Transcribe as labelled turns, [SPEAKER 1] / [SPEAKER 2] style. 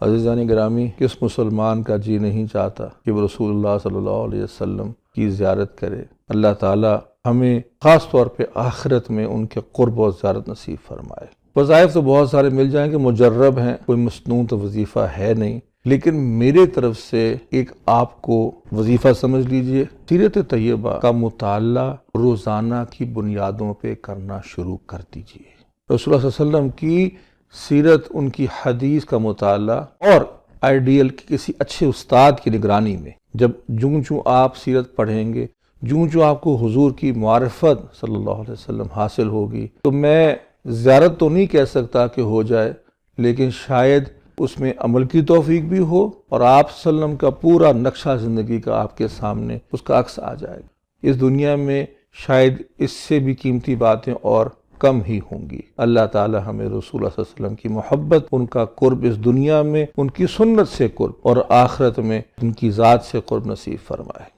[SPEAKER 1] عزیزان گرامی، کس مسلمان کا جی نہیں چاہتا کہ وہ رسول اللہ صلی اللہ علیہ وسلم کی زیارت کرے۔ اللہ تعالی ہمیں خاص طور پہ آخرت میں ان کے قرب و زیارت نصیب فرمائے۔ وظائف تو بہت سارے مل جائیں گے، مجرب ہیں، کوئی مسنون تو وظیفہ ہے نہیں، لیکن میرے طرف سے ایک آپ کو وظیفہ سمجھ لیجئے، سیرت طیبہ کا مطالعہ روزانہ کی بنیادوں پہ کرنا شروع کر دیجئے۔ رسول اللہ صلی اللہ علیہ وسلم کی سیرت، ان کی حدیث کا مطالعہ، اور آئیڈیل کسی اچھے استاد کی نگرانی میں جب جوں آپ سیرت پڑھیں گے، جوں آپ کو حضور کی معرفت صلی اللہ علیہ وسلم حاصل ہوگی، تو میں زیارت تو نہیں کہہ سکتا کہ ہو جائے، لیکن شاید اس میں عمل کی توفیق بھی ہو اور آپ صلی اللہ علیہ وسلم کا پورا نقشہ زندگی کا آپ کے سامنے اس کا عکس آ جائے گا۔ اس دنیا میں شاید اس سے بھی قیمتی باتیں اور کم ہی ہوں گی۔ اللہ تعالی ہمیں رسول اللہ صلی اللہ علیہ وسلم کی محبت، ان کا قرب اس دنیا میں، ان کی سنت سے قرب، اور آخرت میں ان کی ذات سے قرب نصیب فرمائے۔